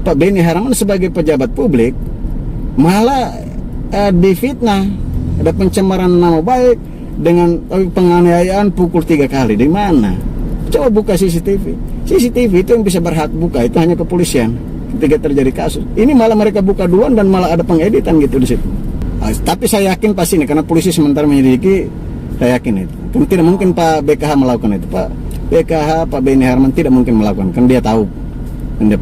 Pak Beni Harman sebagai pejabat publik malah difitnah, ada pencemaran nama baik dengan penganiayaan pukul 3 kali. Di mana? Coba buka CCTV. CCTV itu yang bisa berhak buka itu hanya kepolisian ketika terjadi kasus. Ini malah mereka buka duluan dan malah ada pengeditan gitu di situ. Tapi saya yakin pasti ini karena polisi sementara menyelidiki, saya yakin itu. Tidak mungkin Pak BKH melakukan itu. Pak BKH, Pak Beni Harman tidak mungkin melakukan, kan dia tahu.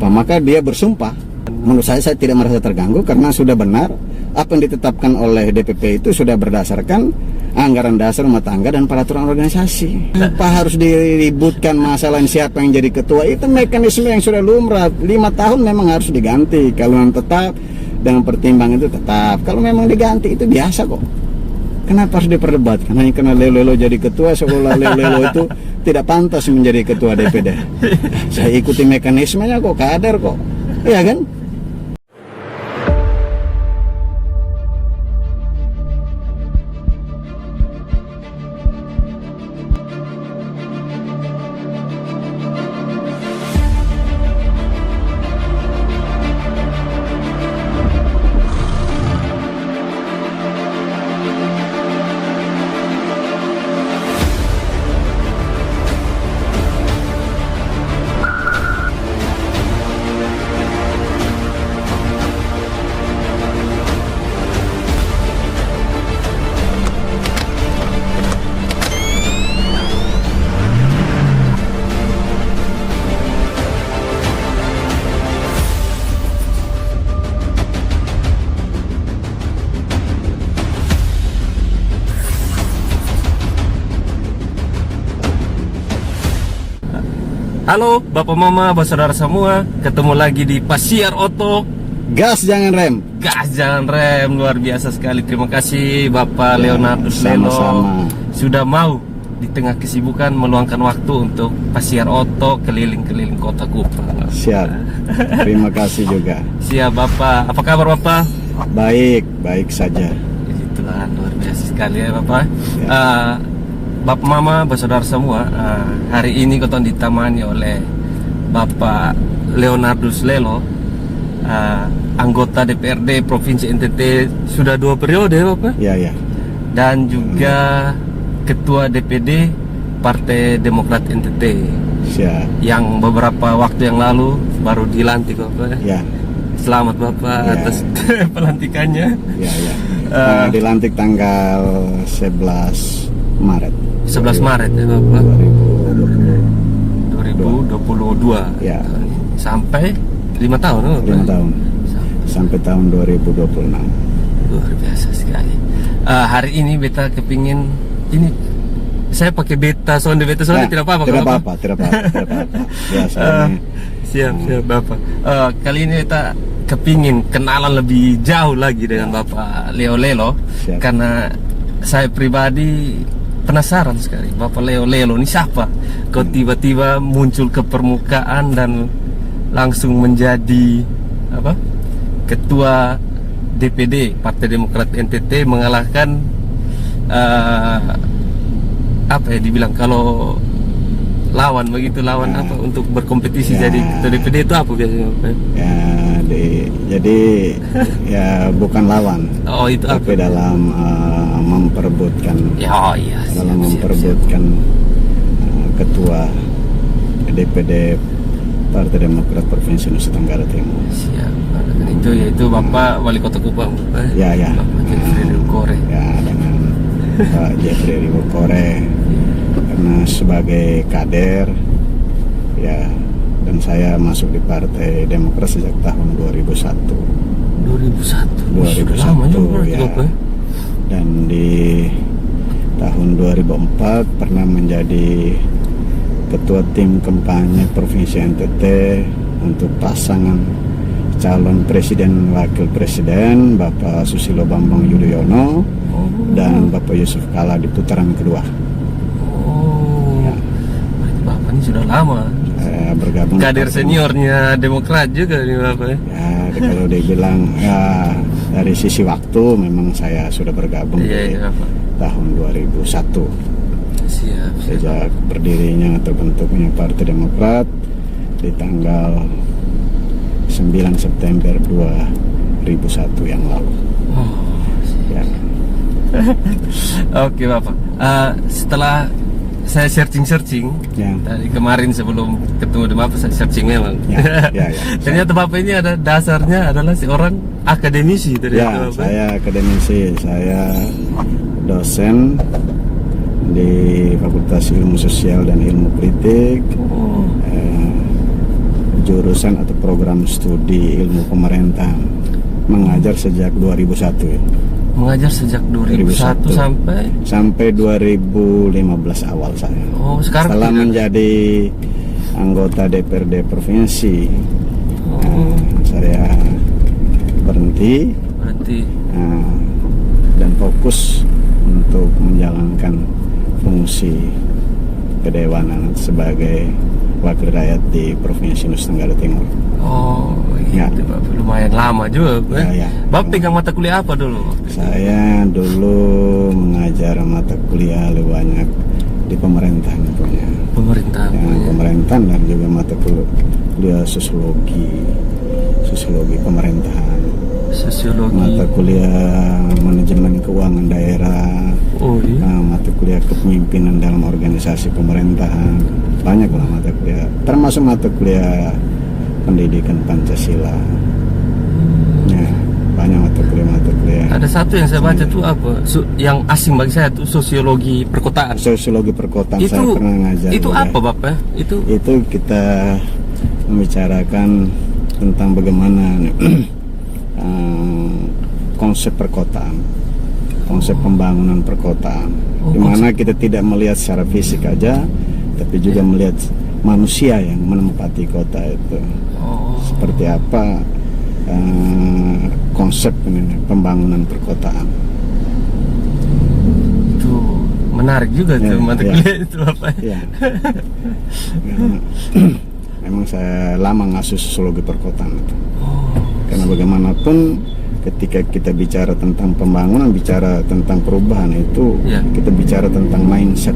Maka dia bersumpah. Menurut saya tidak merasa terganggu karena sudah benar apa yang ditetapkan oleh DPP itu sudah berdasarkan anggaran dasar rumah tangga dan peraturan organisasi. Apa harus diributkan masalah siapa yang jadi ketua? Itu mekanisme yang sudah lumrah. 5 tahun memang harus diganti. Kalau memang tetap dengan pertimbangan itu tetap. Kalau memang diganti itu biasa kok. Kenapa harus diperdebatkan? Hanya karena Lelo jadi ketua, seolah Lelo itu tidak pantas menjadi ketua DPD. Saya ikuti mekanismenya kok, kader kok. Iya kan? Halo Bapak Mama, Bapak Saudara semua, ketemu lagi di Pasiar Oto. Gas jangan rem. Gas jangan rem, luar biasa sekali. Terima kasih Bapak Leonardus Lelo sudah mau di tengah kesibukan meluangkan waktu untuk Pasiar Oto keliling-keliling kota Kupang. Siap. Terima kasih juga. Siap Bapak. Apa kabar Bapak? Baik, baik saja. Itulah luar biasa sekali ya Bapak. Ya. Bapak Mama, Bapak Saudara semua, hari ini kita ditemani oleh Bapak Leonardus Lelo, anggota DPRD Provinsi NTT sudah 2 periode Bapak. Ya, ya. Dan juga Ketua DPD Partai Demokrat NTT. Siap. Yang beberapa waktu yang lalu baru dilantik Bapak. Ya. Selamat Bapak atas pelantikannya. Ya, ya. Dilantik tanggal 11 Maret. 11 Maret ya Bapak 2022 ya. Sampai 5 tahun Bapak? 5 tahun sampai tahun 2026. Luar biasa sekali. Hari ini beta kepingin ini saya pakai beta sonde tidak apa-apa. Tidak apa-apa. Biasanya. Siap Bapak. Kali ini beta kepingin kenalan lebih jauh lagi dengan Bapak Lelo karena saya pribadi penasaran sekali. Bapak Lelo ini siapa? Kok tiba-tiba muncul ke permukaan dan langsung menjadi Ketua DPD Partai Demokrat NTT, mengalahkan dibilang kalau lawan untuk berkompetisi jadi Ketua DPD itu apa biasanya? Jadi bukan lawan. Oh, itu tapi dalam memperebutkan memperebutkan Ketua DPD Partai Demokrat Provinsi Nusa Tenggara Timur. Siap. Itu yaitu Bapak Wali Kota Kupang. Ya. Bapak Jeffrey Riwukore. Ya, dengan Pak Jeffrey Riwukore karena sebagai kader ya, dan saya masuk di Partai Demokrat sejak tahun 2001. 2001 ya. Dan di tahun 2004 pernah menjadi Ketua Tim Kampanye Provinsi NTT untuk pasangan calon Presiden Wakil Presiden Bapak Susilo Bambang Yudhoyono dan Bapak Yusuf Kala di putaran kedua. Bapak ini sudah lama. Bergabung kader seniornya Demokrat juga nih Bapak. Ya, kalau dibilang dari sisi waktu memang saya sudah bergabung di tahun 2001. Siap. Sejak berdirinya atau bentuknya Partai Demokrat di tanggal 9 9 September 2001 yang lalu. Oh. Ya. Oke Bapak, setelah saya searching Ya. dari kemarin sebelum ketemu dengan Bapak, saya searching memang. Ya. Ternyata Bapak ini ada dasarnya adalah seorang akademisi dari Ya, Bapak. saya akademisi, saya dosen di Fakultas Ilmu Sosial dan Ilmu Politik, Oh. jurusan atau program studi ilmu pemerintahan, mengajar sejak 2001 ya. Mengajar sejak 2001 sampai 2015 awal saya. Oh, sekarang Setelah tidak. menjadi anggota DPRD provinsi, Oh. saya berhenti dan fokus untuk menjalankan fungsi kedewanan sebagai wakil rakyat di Provinsi Nusa Tenggara Timur. Oh, Ya. gitu Bapak. Lumayan lama juga. Ya. Bapak pegang mata kuliah apa dulu? Saya dulu mengajar mata kuliah lebih banyak di pemerintahan punya. Pemerintahan. Pemerintahan dan juga mata kuliah sosiologi pemerintahan. Sosiologi. Mata kuliah manajemen keuangan daerah. Oh iya. Mata kuliah kepemimpinan dalam organisasi pemerintahan. Banyak lah mata kuliah, termasuk mata kuliah pendidikan Pancasila. Ya, banyak mata kuliah. Ada satu yang saya baca tuh apa? Yang asing bagi saya tuh sosiologi perkotaan. Sosiologi perkotaan Itu saya pernah ngajar. itu juga. apa Bapak? Itu kita membicarakan tentang bagaimana konsep perkotaan, konsep pembangunan perkotaan, di mana kita tidak melihat secara fisik aja, tapi juga melihat manusia yang menempati kota itu. Seperti apa konsep pembangunan perkotaan. Itu menarik juga tuh mata kuliah itu Bapak. Ya. Memang saya lama ngasuh sosiologi perkotaan itu. Karena bagaimanapun ketika kita bicara tentang pembangunan, bicara tentang perubahan itu, kita bicara tentang mindset,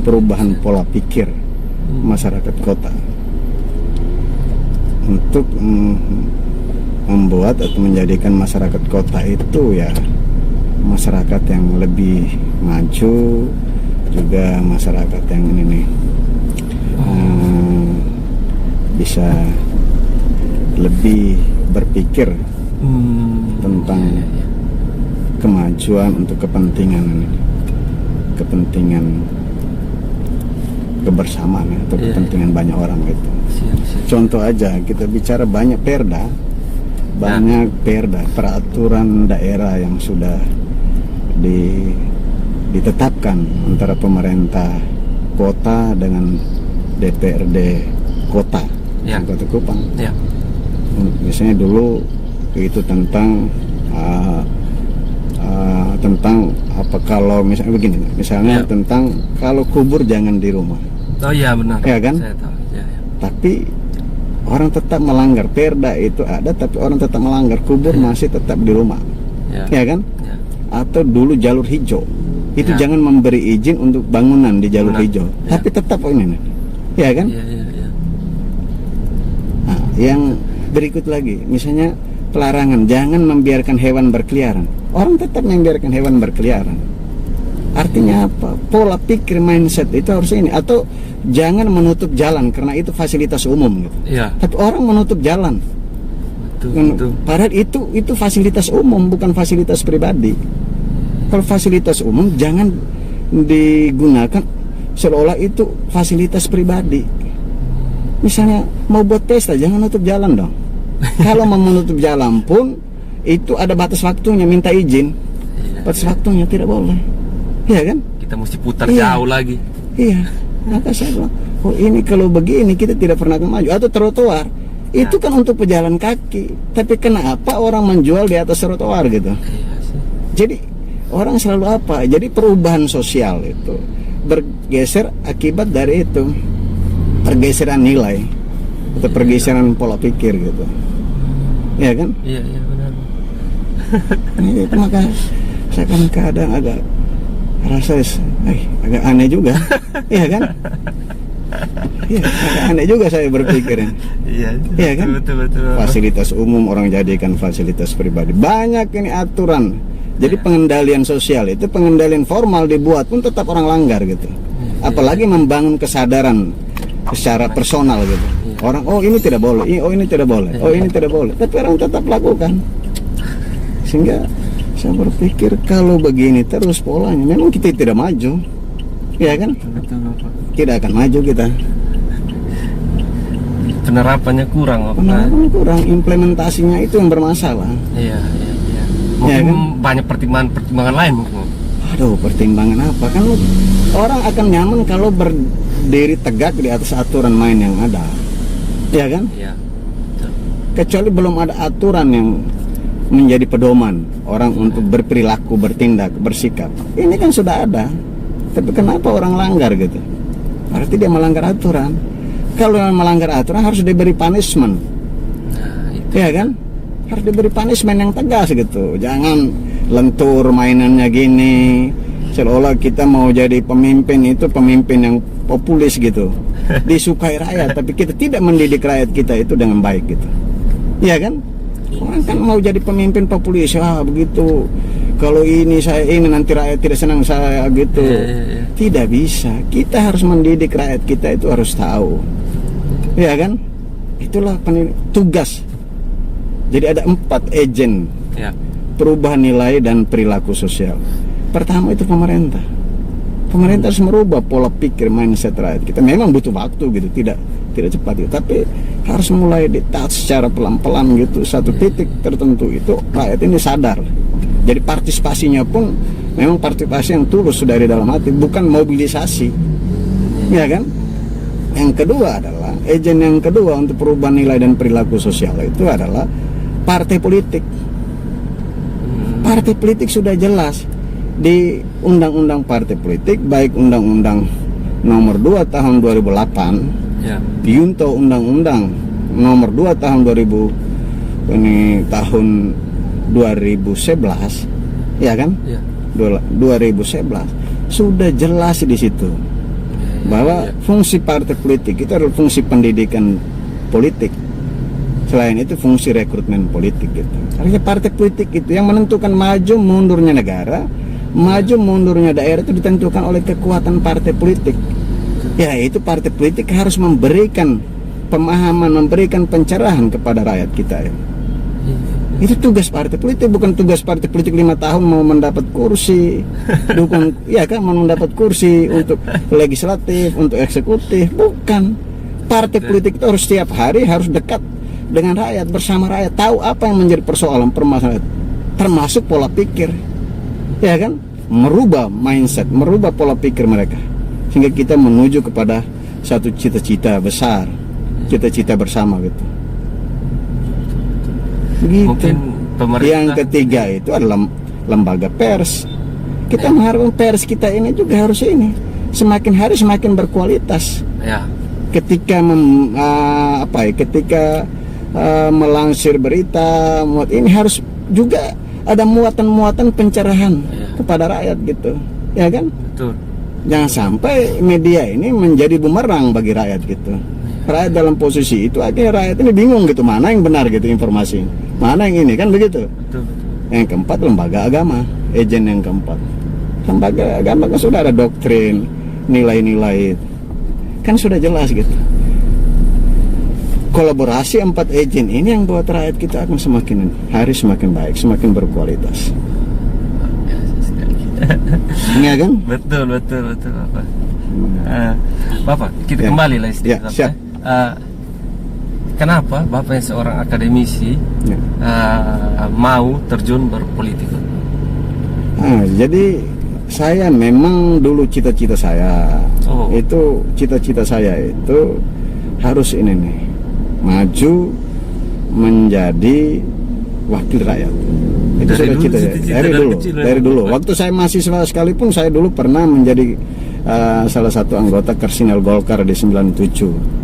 perubahan pola pikir masyarakat kota untuk membuat atau menjadikan masyarakat kota itu ya masyarakat yang lebih maju, juga masyarakat yang ini nih bisa lebih berpikir tentang kemajuan untuk kepentingan kebersamaan atau kepentingan banyak orang gitu. Contoh aja, kita bicara banyak perda, peraturan daerah yang sudah ditetapkan antara pemerintah kota dengan DPRD kota, Kota Kupang. Misalnya dulu itu tentang apa, kalau misalnya begini, tentang kalau kubur jangan di rumah. Oh iya benar. Ya kan? Saya tahu. Ya. Tapi orang tetap melanggar, perda itu ada tapi orang tetap melanggar, kubur masih tetap di rumah. Ya kan? Atau dulu jalur hijau itu jangan memberi izin untuk bangunan di jalur hijau, tapi tetap ini. Ya kan? Nah, yang berikut lagi, misalnya pelarangan jangan membiarkan hewan berkeliaran. Orang tetap membiarkan hewan berkeliaran. Artinya apa? Pola pikir, mindset itu harus ini. Atau jangan menutup jalan karena itu fasilitas umum gitu. Tapi orang menutup jalan. Betul. Padahal itu fasilitas umum, bukan fasilitas pribadi. Kalau fasilitas umum jangan digunakan seolah itu fasilitas pribadi. Misalnya mau buat pesta, jangan nutup jalan dong. Kalau mau menutup jalan pun itu ada batas waktunya, minta izin. Batas waktunya tidak boleh. Iya kan? Kita mesti putar jauh lagi. Iya. Maka saya bilang, oh ini kalau begini kita tidak pernah maju. Atau trotoar, itu kan untuk pejalan kaki. Tapi kenapa orang menjual di atas trotoar gitu? Jadi orang selalu apa? Jadi perubahan sosial itu bergeser akibat dari itu, pergeseran nilai atau pergeseran pola pikir gitu. Iya kan? Iya benar. Itu maka saya kan kadang agak rasa agak aneh juga. Iya kan? Iya, aneh juga saya berpikirin. Iya, Iya kan? betul. Fasilitas umum orang jadikan fasilitas pribadi. Banyak ini aturan. Jadi Iya. pengendalian sosial itu pengendalian formal dibuat pun tetap orang langgar gitu. Apalagi membangun kesadaran secara personal gitu. Orang, oh ini tidak boleh, oh ini tidak boleh, oh ini tidak boleh. Tapi orang tetap lakukan. Sehingga saya berpikir kalau begini terus polanya, memang kita tidak maju. Ya kan? Betul, Bapak. Tidak akan maju kita. Penerapannya kurang, Bapak. Penerapan kurang, implementasinya itu yang bermasalah. Iya. Iya Mungkin kan? banyak pertimbangan lain mungkin. Aduh, pertimbangan apa? Kan orang akan nyaman kalau berdiri tegak di atas aturan main yang ada. Ya kan? Iya. Kecuali belum ada aturan yang menjadi pedoman orang untuk berperilaku, bertindak, bersikap. Ini kan sudah ada. Tapi kenapa orang langgar gitu? Berarti dia melanggar aturan. Kalau yang melanggar aturan harus diberi punishment. Nah, itu. Ya kan? Harus diberi punishment yang tegas gitu. Jangan lentur mainannya gini. Seolah kita mau jadi pemimpin itu pemimpin yang populis gitu. Disukai rakyat, tapi kita tidak mendidik rakyat kita itu dengan baik gitu. Iya kan? Orang kan mau jadi pemimpin populis, begitu. Kalau ini saya ini nanti rakyat tidak senang saya gitu. Iya. Tidak bisa. Kita harus mendidik rakyat kita itu harus tahu. Ya kan? Itulah tugas. Jadi ada 4 agen Ya. perubahan nilai dan perilaku sosial. Pertama itu pemerintah. Pemerintah harus merubah pola pikir mindset rakyat kita. Memang butuh waktu gitu, tidak cepat gitu. Tapi harus mulai di-touch secara pelan-pelan gitu. Satu titik tertentu itu rakyat ini sadar. Jadi partisipasinya pun memang partisipasi yang tulus dari dalam hati, bukan mobilisasi. Ya kan? Yang kedua adalah agen yang kedua untuk perubahan nilai dan perilaku sosial itu adalah partai politik. Partai politik sudah jelas di Undang-Undang Partai Politik, baik Undang-Undang Nomor 2 Tahun 2008, Ya. Junto Undang-Undang Nomor 2 Tahun 2011, ya kan? Ya. 2011 sudah jelas di situ bahwa fungsi partai politik itu adalah fungsi pendidikan politik. Selain itu fungsi rekrutmen politik gitu. Artinya partai politik itu yang menentukan maju mundurnya negara, maju mundurnya daerah itu ditentukan oleh kekuatan partai politik. Ya, itu partai politik harus memberikan pemahaman, memberikan pencerahan kepada rakyat kita ya. Itu tugas partai politik, bukan tugas partai politik 5 tahun mau mendapat kursi, dukung, ya kan, mau mendapat kursi untuk legislatif, untuk eksekutif, bukan. Partai politik itu harus setiap hari harus dekat dengan rakyat, bersama rakyat, tahu apa yang menjadi persoalan permasalahan, termasuk pola pikir, ya kan, merubah mindset, merubah pola pikir mereka, sehingga kita menuju kepada satu cita-cita besar, cita-cita bersama gitu. Begitu. Mungkin pemerintah. Yang ketiga itu adalah lembaga pers. Kita mengharapkan pers kita ini juga harus ini semakin hari semakin berkualitas. Ya. Ketika ketika melansir berita, ini harus juga ada muatan-muatan pencerahan kepada rakyat gitu, ya kan? Betul. Jangan sampai media ini menjadi bumerang bagi rakyat gitu. Rakyat dalam posisi itu akhirnya rakyat ini bingung gitu, mana yang benar gitu informasi, mana yang ini, kan begitu. Betul. Yang keempat, lembaga agama, agen yang keempat. Lembaga agama kan sudah ada doktrin, nilai-nilai, kan sudah jelas gitu. Kolaborasi 4 agen ini yang buat rakyat kita akan semakin hari semakin baik, semakin berkualitas. Iya kan? Betul Bapak. Bapak, kita Ya. kembali lah sedikit. Ya, siap. Kenapa Bapak yang seorang akademisi Ya. mau terjun berpolitik? Jadi saya memang dulu cita-cita saya itu harus ini nih, maju menjadi wakil rakyat. Itu sudah cita dari dulu. Waktu saya mahasiswa sekalipun saya dulu pernah menjadi salah satu anggota Kersinel Golkar di 97.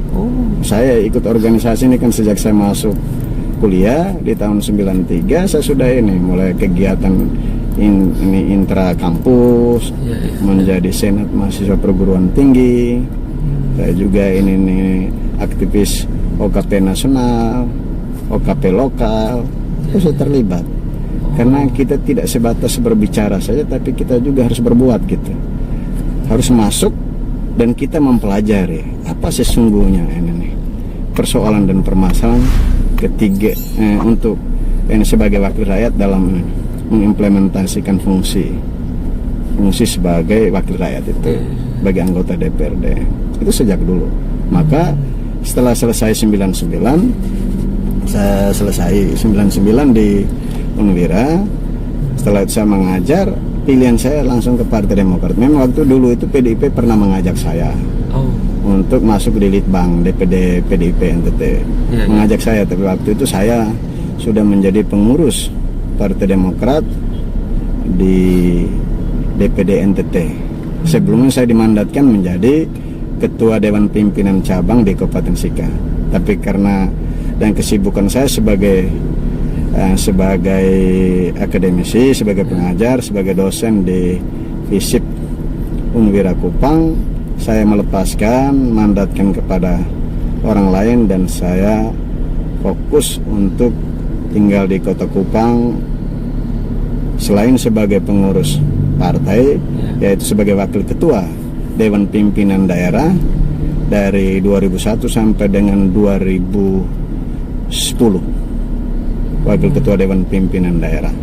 Saya ikut organisasi ini kan sejak saya masuk kuliah di tahun 93. Saya sudah ini mulai kegiatan ini intra kampus, menjadi senat mahasiswa perguruan tinggi, Saya juga ini nih aktivis OKP nasional, OKP lokal, itu saya terlibat. Karena kita tidak sebatas berbicara saja, tapi kita juga harus berbuat gitu. Harus masuk dan kita mempelajari apa sesungguhnya ini nih persoalan dan permasalahan ketiga untuk ini sebagai wakil rakyat dalam mengimplementasikan fungsi sebagai wakil rakyat itu bagi anggota DPRD itu sejak dulu. Maka setelah selesai 99, saya selesai 99 di Unwira. Setelah itu saya mengajar, pilihan saya langsung ke Partai Demokrat. Memang waktu dulu itu PDIP pernah mengajak saya untuk masuk di Litbang DPD PDIP NTT. Mengajak saya, tapi waktu itu saya sudah menjadi pengurus Partai Demokrat di DPD NTT. Sebelumnya saya dimandatkan menjadi Ketua Dewan Pimpinan Cabang di Kabupaten Sika. Tapi karena dan kesibukan saya sebagai akademisi, sebagai pengajar, sebagai dosen di FISIP Unwira Kupang, saya melepaskan, mandatkan kepada orang lain dan saya fokus untuk tinggal di Kota Kupang selain sebagai pengurus partai, yaitu sebagai wakil ketua Dewan Pimpinan Daerah dari 2001 sampai dengan 2010, wakil ketua Dewan Pimpinan Daerah.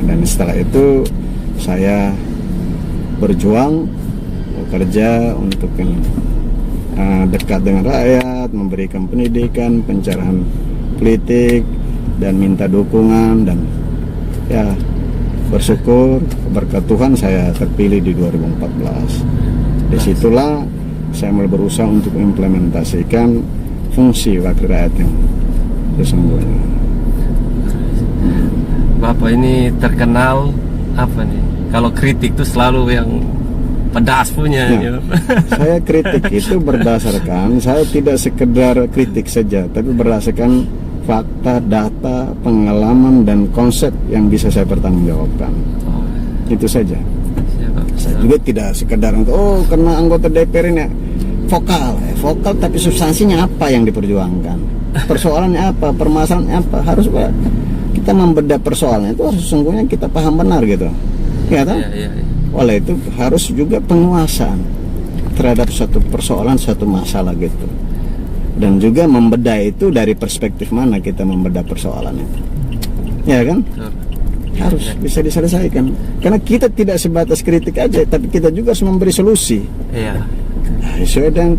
Dan setelah itu saya berjuang bekerja untuk dekat dengan rakyat, memberikan pendidikan, pencerahan politik, dan minta dukungan. Dan ya bersyukur berkat Tuhan saya terpilih di 2014. Disitulah saya mulai berusaha untuk mengimplementasikan fungsi wakil rakyat yang sesungguhnya. Bapak ini terkenal apa nih? Kalau kritik tuh selalu yang pedas punya. Ya, saya kritik itu berdasarkan, saya tidak sekedar kritik saja, tapi berdasarkan fakta, data, pengalaman, dan konsep yang bisa saya pertanggungjawabkan. Itu saja. Saya juga tidak sekedar untuk karena anggota DPR ini vokal tapi substansinya apa yang diperjuangkan, persoalannya apa, permasalahannya apa. Harus kita membedah persoalannya itu harus sesungguhnya kita paham benar gitu, ya kan? Oleh itu harus juga penguasaan terhadap suatu persoalan, suatu masalah gitu. Dan juga membedah itu dari perspektif mana kita membedah persoalan itu, ya kan? Harus bisa diselesaikan. Karena kita tidak sebatas kritik aja, tapi kita juga harus memberi solusi. Sesuai dengan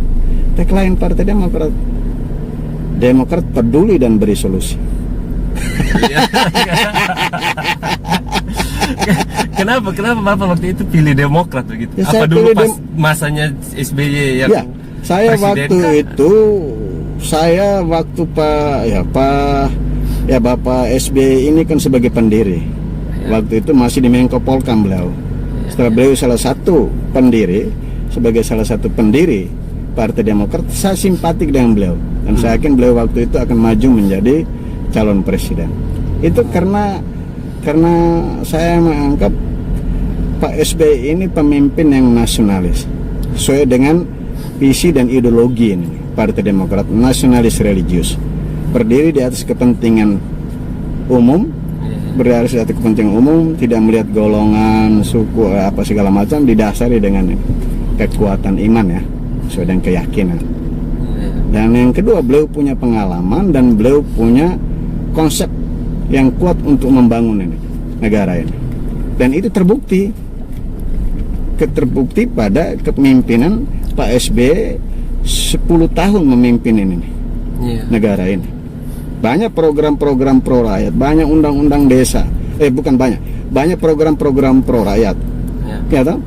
tagline Partai Demokrat, Demokrat peduli dan beri solusi. Kenapa Bapak waktu itu pilih Demokrat begitu? Ya, apa dulu pas masanya SBY yang saya waktu itu Bapak SBY ini kan sebagai pendiri. Waktu itu masih di Menko Polkam beliau. Setelah beliau salah satu pendiri, sebagai salah satu pendiri Partai Demokrat, saya simpatik dengan beliau dan saya yakin beliau waktu itu akan maju menjadi calon presiden. Itu karena saya menganggap Pak SBY ini pemimpin yang nasionalis sesuai dengan visi dan ideologi ini. Partai Demokrat nasionalis religius, berdiri di atas kepentingan umum, tidak melihat golongan, suku, apa segala macam, didasari dengan kekuatan iman ya, sesuai dengan keyakinan. Dan yang kedua, beliau punya pengalaman dan beliau punya konsep yang kuat untuk membangun ini negara ini. Dan itu terbukti pada kepemimpinan Pak SBY 10 tahun memimpin ini negara ini. Banyak program-program pro rakyat, banyak undang-undang desa. Banyak program-program pro rakyat. Ya toh?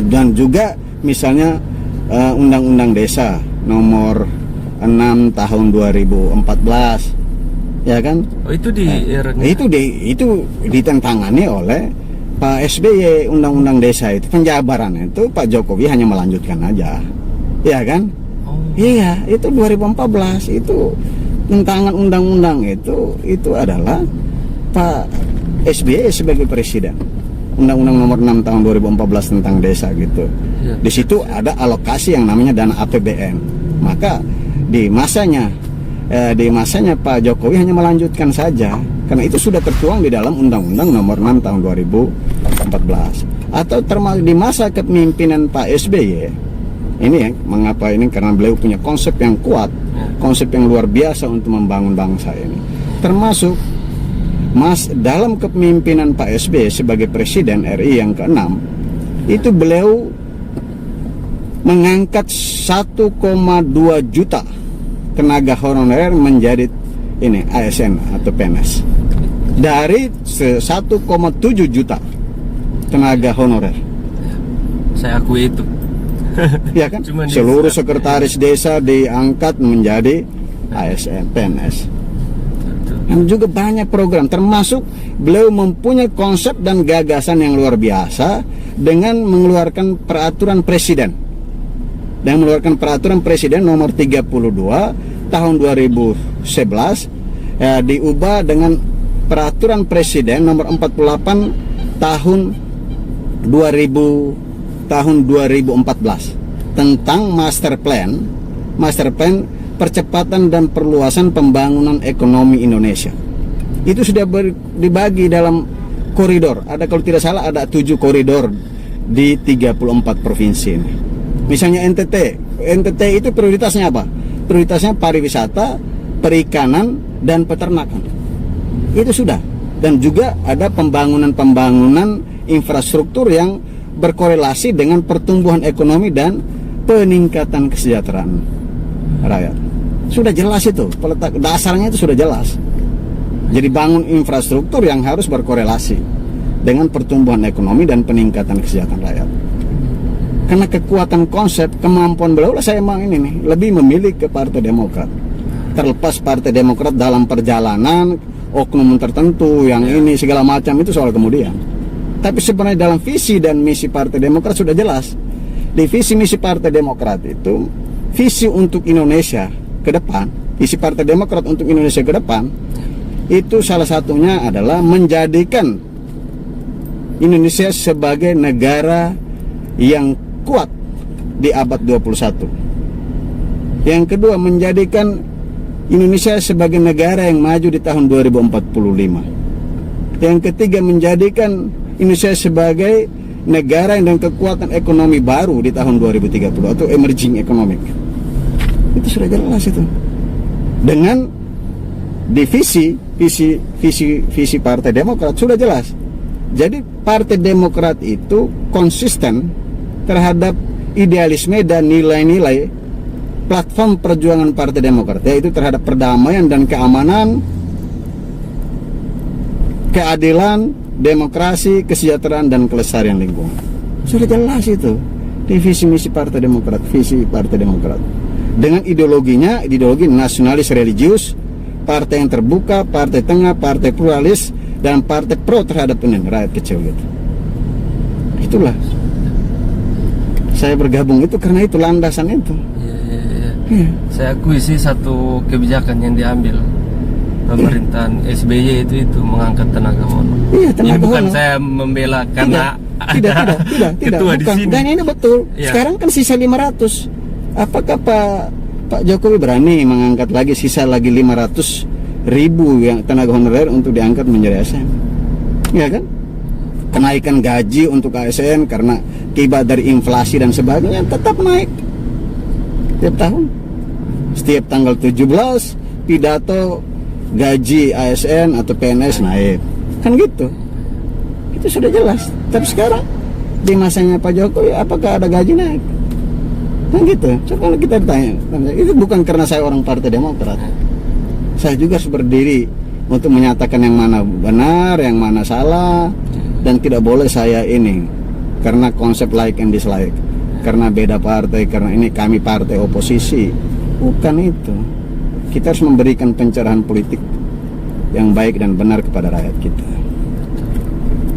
Dan juga misalnya undang-undang desa nomor 6 tahun 2014. Ya kan? Itu itu ditentangani oleh Pak SBY, undang-undang desa itu. Penjabarannya itu Pak Jokowi hanya melanjutkan aja. Ya kan? Iya, itu 2014 itu tentangan undang-undang itu adalah Pak SBY sebagai presiden. Undang-Undang Nomor 6 Tahun 2014 tentang desa gitu. Ya. Di situ ada alokasi yang namanya dana APBN. Maka di masanya Pak Jokowi hanya melanjutkan saja, karena itu sudah tertuang di dalam Undang-Undang Nomor 6 Tahun 2014. Atau termasuk di masa kepemimpinan Pak SBY. Ini ya, mengapa ini? Karena beliau punya konsep yang kuat, konsep yang luar biasa untuk membangun bangsa ini. Termasuk dalam kepemimpinan Pak SBY sebagai Presiden RI yang ke-6, itu beliau mengangkat 1,2 juta tenaga honorer menjadi ini ASN atau PNS dari 1,7 juta tenaga honorer. Saya akui itu. Ya kan? Cuman Seluruh sekretaris desa diangkat menjadi ASN, PNS. Dan juga banyak program, termasuk beliau mempunyai konsep dan gagasan yang luar biasa dengan mengeluarkan peraturan presiden. Dan mengeluarkan peraturan presiden nomor 32 tahun 2011 diubah dengan peraturan presiden nomor 48 tahun 2014 tentang master plan percepatan dan perluasan pembangunan ekonomi Indonesia. Itu sudah dibagi dalam koridor. Ada, kalau tidak salah, ada 7 koridor di 34 provinsi ini. Misalnya NTT itu prioritasnya apa? Prioritasnya pariwisata, perikanan, dan peternakan. Itu sudah. Dan juga ada pembangunan infrastruktur yang berkorelasi dengan pertumbuhan ekonomi dan peningkatan kesejahteraan rakyat. Sudah jelas itu, dasarnya itu sudah jelas. Jadi bangun infrastruktur yang harus berkorelasi dengan pertumbuhan ekonomi dan peningkatan kesejahteraan rakyat. Karena kekuatan konsep, kemampuan beliau, saya emang ini nih, lebih memilih ke Partai Demokrat. Terlepas Partai Demokrat dalam perjalanan oknum tertentu yang ini segala macam itu soal kemudian. Tapi sebenarnya dalam visi dan misi Partai Demokrat sudah jelas. Di visi misi Partai Demokrat itu, visi untuk Indonesia ke depan, visi Partai Demokrat untuk Indonesia ke depan, itu salah satunya adalah menjadikan Indonesia sebagai negara yang kuat di abad 21. Yang kedua, menjadikan Indonesia sebagai negara yang maju di tahun 2045. Yang ketiga, menjadikan Indonesia sebagai negara yang dengan kekuatan ekonomi baru di tahun 2030 atau emerging economic. Itu sudah jelas itu. Dengan divisi visi Partai Demokrat sudah jelas. Jadi Partai Demokrat itu konsisten terhadap idealisme dan nilai-nilai platform perjuangan Partai Demokrat, yaitu terhadap perdamaian dan keamanan, keadilan, demokrasi, kesejahteraan, dan kelestarian lingkungan. Sudah jelas itu di visi misi Partai Demokrat, visi Partai Demokrat. Dengan ideologinya, ideologi nasionalis religius, partai yang terbuka, partai tengah, partai pluralis, dan partai pro terhadap ini rakyat kecil gitu. Itulah saya bergabung itu karena itu landasan itu. Ya. Saya akui sih satu kebijakan yang diambil pemerintahan SBY itu mengangkat tenaga honor. Iya, tenaga bukan honor. Saya membela karena tidak, ketua di sini. Dan ini betul. Ya. Sekarang kan sisa 500. Apakah Pak Jokowi berani mengangkat lagi sisa lagi 500.000 yang tenaga honorer untuk diangkat menjadi ASN? Ya kan? Kenaikan gaji untuk ASN karena akibat dari inflasi dan sebagainya tetap naik tiap tahun. Setiap tanggal 17 pidato gaji ASN atau PNS naik. Kan gitu. Itu sudah jelas. Tapi sekarang di masanya Pak Jokowi apakah ada gaji naik? Kan gitu. Coba kita ditanya, itu bukan karena saya orang Partai Demokrat. Saya juga harus berdiri untuk menyatakan yang mana benar, yang mana salah, dan tidak boleh saya ini karena konsep like and dislike, karena beda partai, karena ini kami partai oposisi. Bukan itu. Kita harus memberikan pencerahan politik yang baik dan benar kepada rakyat kita.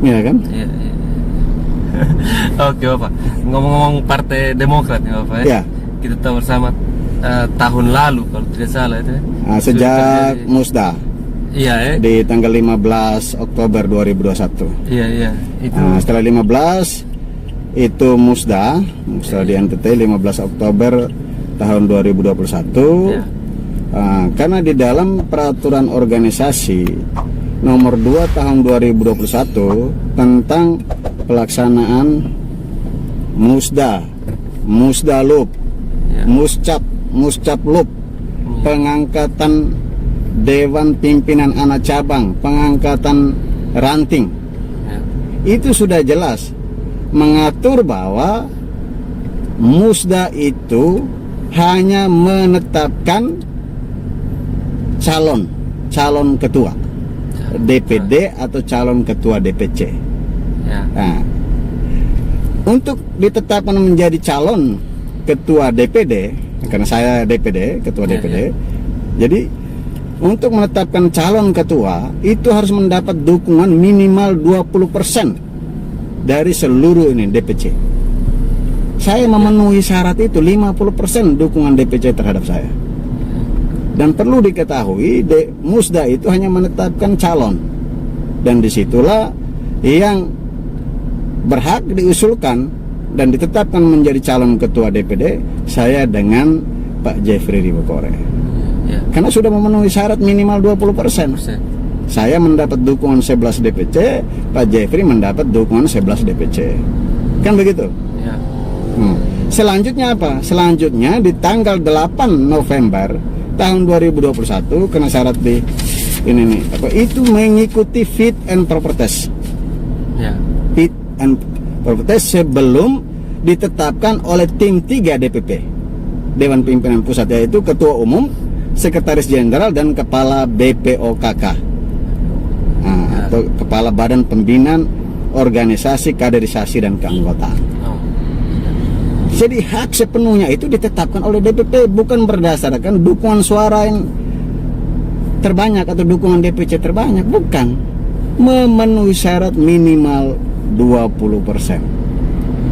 Iya kan? Iya. Oke Bapak, ngomong-ngomong Partai Demokrat ya Bapak ya. Kita tahu bersama tahun lalu kalau tidak salah itu sejak Musda Iya, di tanggal 15 Oktober 2021. Iya, itu. Nah, setelah 15 itu musda di NTT 15 Oktober tahun 2021. Iya. Karena di dalam peraturan organisasi nomor 2 tahun 2021 tentang pelaksanaan musdalup, Ya. muscaplup, pengangkatan Dewan Pimpinan Anak Cabang, pengangkatan ranting, Ya. itu sudah jelas mengatur bahwa musda itu hanya menetapkan calon ketua DPD atau calon ketua DPC. Ya. Nah, untuk ditetapkan menjadi calon ketua DPD, karena saya DPD, ketua Ya, DPD, jadi untuk menetapkan calon ketua itu harus mendapat dukungan minimal 20% dari seluruh ini DPC. Saya memenuhi syarat itu, 50% dukungan DPC terhadap saya. Dan perlu diketahui, musda itu hanya menetapkan calon, dan disitulah yang berhak diusulkan dan ditetapkan menjadi calon ketua DPD saya dengan Pak Jeffrey Ribokore. Ya. Karena sudah memenuhi syarat minimal 20%. Saya mendapat dukungan 11 DPC, Pak Jeffrey mendapat dukungan 11 DPC. Kan begitu? Ya. Selanjutnya apa? Selanjutnya di tanggal 8 November tahun 2021 kena syarat di ini nih, itu mengikuti fit and proper test. Ya. Fit and proper test sebelum ditetapkan oleh tim 3 DPP, Dewan Pimpinan Pusat, yaitu Ketua Umum, Sekretaris Jenderal, dan Kepala BPOKK, atau Kepala Badan Pembinaan Organisasi Kaderisasi dan Keanggotaan. Oh. Jadi hak sepenuhnya itu ditetapkan oleh DPP, bukan berdasarkan dukungan suara yang terbanyak atau dukungan DPC terbanyak, bukan. Memenuhi syarat minimal 20%.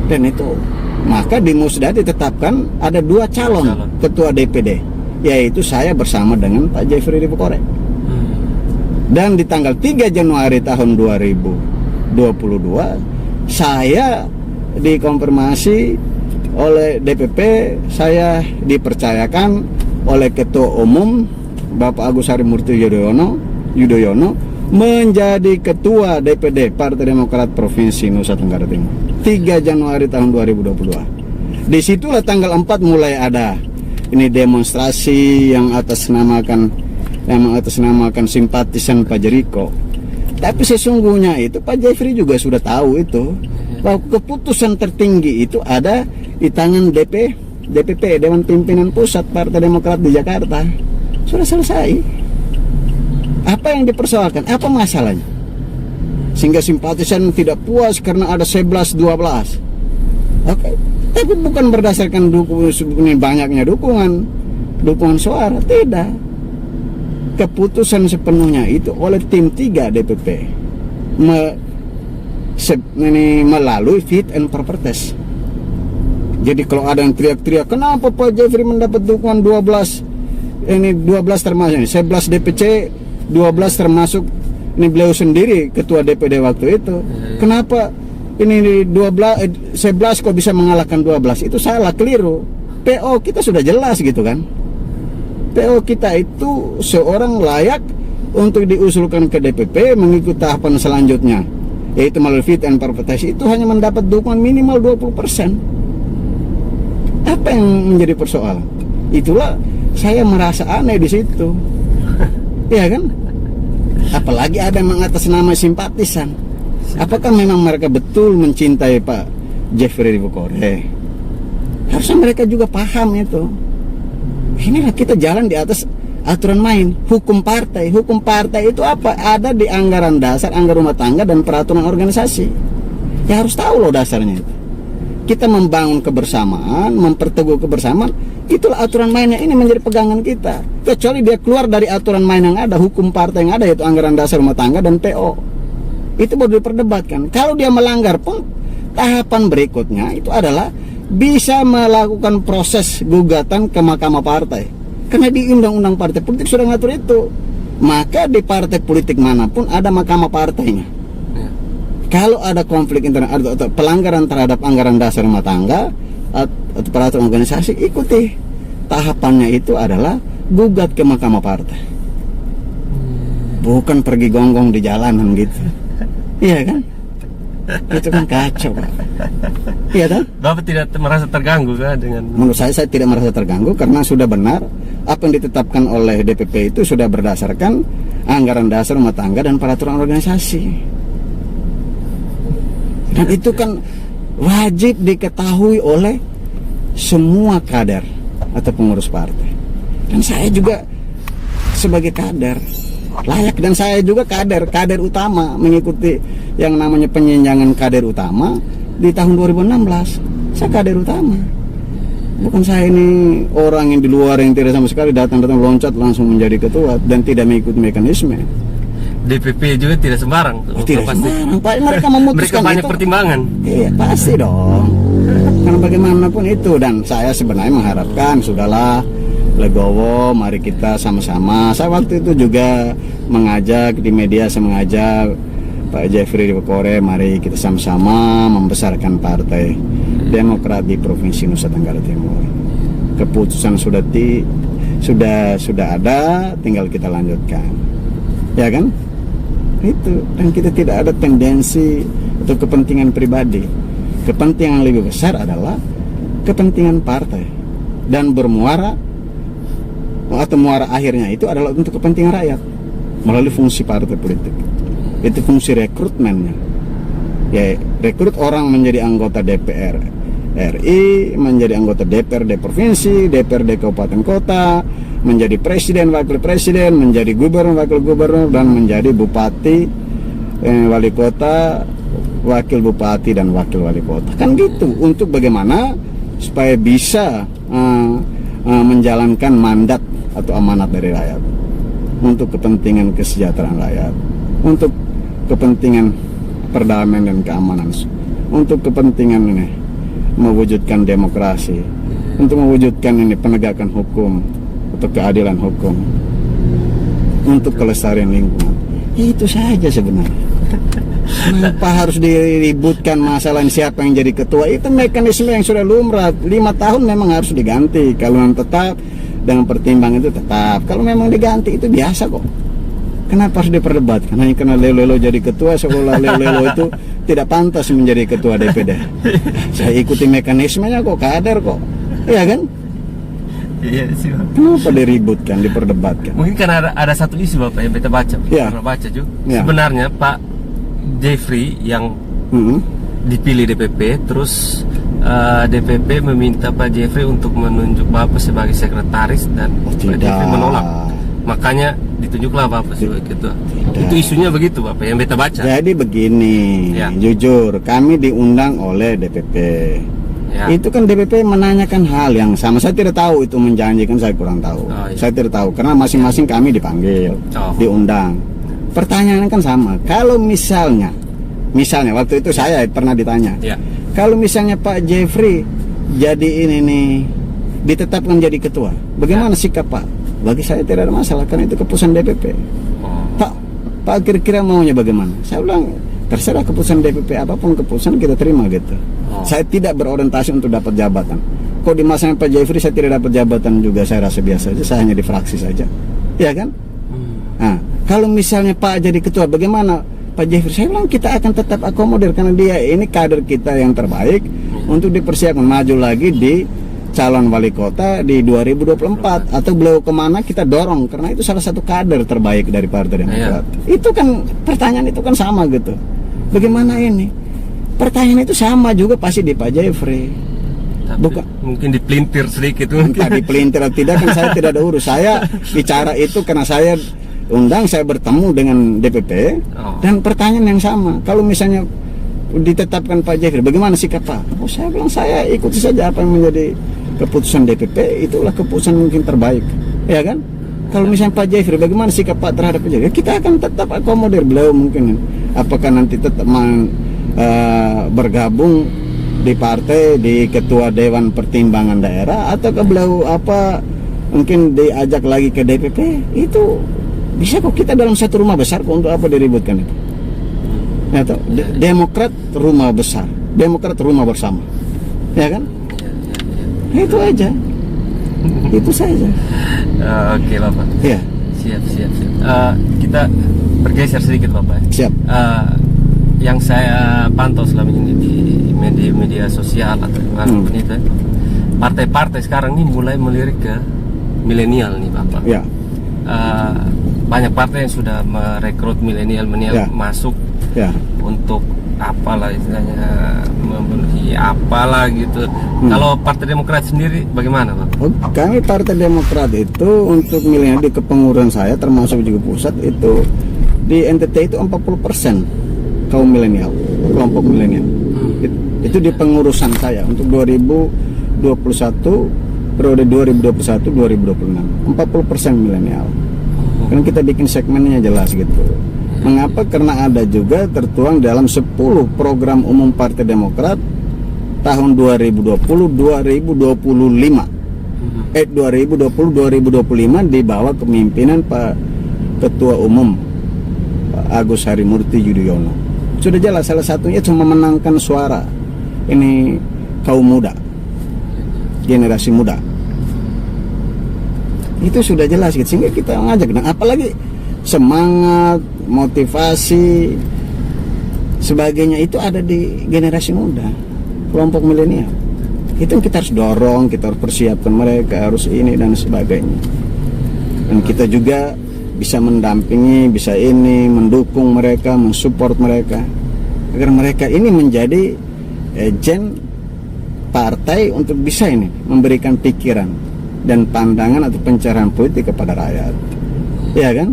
Dan itu maka di musda ditetapkan ada 2 calon ketua DPD, yaitu saya bersama dengan Pak Jeffrey Ribokore. Dan di tanggal 3 Januari tahun 2022 saya dikonfirmasi oleh DPP, saya dipercayakan oleh Ketua Umum Bapak Agus Harimurti Yudhoyono menjadi Ketua DPD Partai Demokrat Provinsi Nusa Tenggara Timur 3 Januari tahun 2022. Disitulah tanggal 4 mulai ada ini demonstrasi yang atasnamakan simpatisan Pak Jeriko. Tapi sesungguhnya itu Pak Jeffrey juga sudah tahu itu, bahwa keputusan tertinggi itu ada di tangan DPP, Dewan Pimpinan Pusat Partai Demokrat di Jakarta. Sudah selesai. Apa yang dipersoalkan? Apa masalahnya? Sehingga simpatisan tidak puas karena ada 11-12. Oke. Tapi bukan berdasarkan banyaknya dukungan suara, tidak. Keputusan sepenuhnya itu oleh tim 3 DPP melalui fit and proper test. Jadi kalau ada yang teriak-teriak, kenapa Pak Jeffrey mendapat dukungan 12? Ini 12 termasuk ini 11 DPC, 12 termasuk ini beliau sendiri ketua DPD waktu itu. Kenapa ini 11 kok bisa mengalahkan 12? Itu salah, keliru. PO kita sudah jelas gitu kan. PO kita itu seorang layak untuk diusulkan ke DPP mengikuti tahapan selanjutnya, yaitu melalui fit and proper test, itu hanya mendapat dukungan minimal 20%. Apa yang menjadi persoalan? Itulah saya merasa aneh di situ. Iya kan? Apalagi ada yang mengatasnamai simpatisan. Apakah memang mereka betul mencintai Pak Jeffrey Ribokore? Harusnya mereka juga paham itu. Inilah kita jalan di atas aturan main, hukum partai. Hukum partai itu apa? Ada di anggaran dasar, anggaran rumah tangga, dan peraturan organisasi. Ya harus tahu loh dasarnya itu. Kita membangun kebersamaan, memperteguh kebersamaan, itulah aturan mainnya, ini menjadi pegangan kita. Kecuali dia keluar dari aturan main yang ada, hukum partai yang ada, yaitu anggaran dasar rumah tangga dan PO. Itu baru diperdebatkan. Kalau dia melanggar pun, tahapan berikutnya itu adalah bisa melakukan proses gugatan ke Mahkamah Partai. Karena di Undang-Undang Partai Politik sudah ngatur itu. maka di partai politik manapun ada mahkamah partainya. Ya. Kalau ada konflik internal atau pelanggaran terhadap anggaran dasar rumah tangga atau peraturan organisasi, ikuti tahapannya. Itu adalah gugat ke mahkamah partai, bukan pergi gonggong di jalanan gitu. Iya kan? Itu kan kacau, Pak. Iya kan? Bapak tidak merasa terganggu kan dengan? Menurut saya tidak merasa terganggu karena sudah benar apa yang ditetapkan oleh DPP itu sudah berdasarkan anggaran dasar rumah tangga dan peraturan organisasi. Dan itu kan wajib diketahui oleh semua kader atau pengurus partai. Dan saya juga sebagai kader layak, dan saya juga kader utama mengikuti yang namanya penjenjangan kader utama di tahun 2016. Saya kader utama, bukan saya ini orang yang di luar yang tidak sama sekali datang loncat langsung menjadi ketua dan tidak mengikuti mekanisme. DPP juga tidak sembarang. Tidak sembarang, Pak. Mereka memutuskan mereka banyak itu. Pertimbangan. Iya, pasti dong. Karena bagaimanapun itu, dan saya sebenarnya mengharapkan sudahlah legowo, mari kita sama-sama. Saya waktu itu juga mengajak di media, saya mengajak Pak Jeffrey di Pekore, mari kita sama-sama membesarkan Partai Demokrat di Provinsi Nusa Tenggara Timur. Keputusan sudah ada, tinggal kita lanjutkan. Ya kan? Itu, dan kita tidak ada tendensi atau kepentingan pribadi. Kepentingan yang lebih besar adalah kepentingan partai, dan bermuara atau muara akhirnya itu adalah untuk kepentingan rakyat melalui fungsi partai politik. Itu fungsi rekrutmennya, ya, rekrut orang menjadi anggota DPR RI, menjadi anggota DPRD provinsi, DPRD kabupaten kota, menjadi presiden, wakil presiden, menjadi gubernur, wakil gubernur, dan menjadi bupati, wali kota, wakil bupati, dan wakil wali kota. Kan gitu, untuk bagaimana supaya bisa menjalankan mandat atau amanat dari rakyat, untuk kepentingan kesejahteraan rakyat, untuk kepentingan perdamaian dan keamanan, untuk kepentingan ini mewujudkan demokrasi, untuk mewujudkan ini penegakan hukum atau keadilan hukum, untuk kelestarian lingkungan. Itu saja sebenarnya. Kenapa harus diributkan masalah siapa yang jadi ketua? Itu mekanisme yang sudah lumrah. 5 tahun memang harus diganti. Kalau memang tetap dengan pertimbangan itu tetap. Kalau memang diganti itu biasa kok. Kenapa harus diperdebatkan? Hanya karena Lelo jadi ketua, seolah Lelo itu tidak pantas menjadi ketua DPD. Saya ikuti mekanismenya kok, kader kok. Iya kan? Iya sih, Pak. Kenapa diributkan, diperdebatkan? Mungkin karena ada satu isu Bapak yang beta baca. Ya. Pernah baca juga. Ya. Sebenarnya Pak Jeffrey yang dipilih DPP, terus DPP meminta Pak Jeffrey untuk menunjuk Bapak sebagai sekretaris, dan Pak Jeffrey menolak. Makanya ditunjuklah Bapak sebagai ketua. Itu isunya begitu Bapak yang beta baca. Jadi begini, Ya. jujur kami diundang oleh DPP. Ya. Itu kan DPP menanyakan hal yang sama. Saya tidak tahu itu menjanjikan, saya kurang tahu. Oh, iya. Saya tidak tahu karena masing-masing kami dipanggil, diundang. Pertanyaannya kan sama. Kalau misalnya waktu itu saya pernah ditanya, Ya. kalau misalnya Pak Jeffrey jadi ini nih ditetapkan jadi ketua, bagaimana sikap Pak? Bagi saya tidak ada masalah karena itu keputusan DPP. Oh. Pak kira-kira maunya bagaimana? Saya bilang terserah keputusan DPP, apapun keputusan kita terima gitu. Saya tidak berorientasi untuk dapat jabatan. Kok di masanya Pak Jeffrey saya tidak dapat jabatan juga, saya rasa biasa aja. Saya hanya di fraksi saja, ya kan? Nah, kalau misalnya Pak jadi ketua, bagaimana Pak Jeffrey? Saya bilang kita akan tetap akomodir karena dia ini kader kita yang terbaik untuk dipersiapkan maju lagi di calon wali kota di 2024 atau beliau kemana kita dorong karena itu salah satu kader terbaik dari Partai Demokrat. Itu kan pertanyaan itu kan sama gitu. Bagaimana ini? Pertanyaan itu sama juga pasti di Pak Jeffrey. Tapi Bukan mungkin dipelintir sedikit entah dipelintir atau tidak kan saya tidak ada urus. Saya bicara itu karena saya undang, saya bertemu dengan DPP dan pertanyaan yang sama. Kalau misalnya ditetapkan Pak Jeffrey, bagaimana sikap Pak? Oh, saya bilang saya ikuti saja apa yang menjadi keputusan DPP, itulah keputusan mungkin terbaik, ya kan? Kalau misalnya Pak Jeffrey, bagaimana sikap Pak terhadap Pak Jeffrey? Kita akan tetap akomodir beliau mungkin. Apakah nanti tetap bergabung di partai di ketua Dewan Pertimbangan Daerah, atau ke beliau mungkin diajak lagi ke DPP? Itu Bisa kok, kita dalam satu rumah besar kok, untuk apa diributkan itu? Ya, toh? Demokrat rumah besar, Demokrat rumah bersama, ya kan? Itu aja, itu saja. Oke Bapak. Ya, Siap. Kita bergeser sedikit Bapak. siap. Yang saya pantau selama ini di media sosial atau dimanapun itu, partai-partai sekarang ini mulai melirik ke milenial nih Bapak. Ya, Banyak partai yang sudah merekrut milenial Ya. masuk ya. untuk apalah istilahnya, memenuhi apalah gitu. Kalau Partai Demokrat sendiri bagaimana Pak? Oh, kami Partai Demokrat itu untuk milenial di kepengurusan saya, termasuk juga pusat, itu di NTT itu 40% kaum milenial, kelompok milenial. Itu di pengurusan saya untuk 2021, periode 2021-2026, 40% milenial. Kan kita bikin segmennya jelas gitu. Mengapa? Karena ada juga tertuang dalam 10 program umum Partai Demokrat tahun 2020-2025. 2020-2025 di bawah kepemimpinan Pak Ketua Umum Pak Agus Harimurti Yudhoyono. Sudah jelas, salah satunya cuma menangkan suara ini kaum muda, generasi muda. Itu sudah jelas gitu, sehingga kita ngajak. Nah, apalagi semangat, motivasi, sebagainya itu ada di generasi muda, kelompok milenial. Itu yang kita harus dorong, kita harus persiapkan mereka, harus ini dan sebagainya. Dan kita juga bisa mendampingi, bisa ini, mendukung mereka, mensupport mereka, agar mereka ini menjadi agen partai untuk bisa ini memberikan pikiran dan pandangan atau pencerahan politik kepada rakyat, ya kan?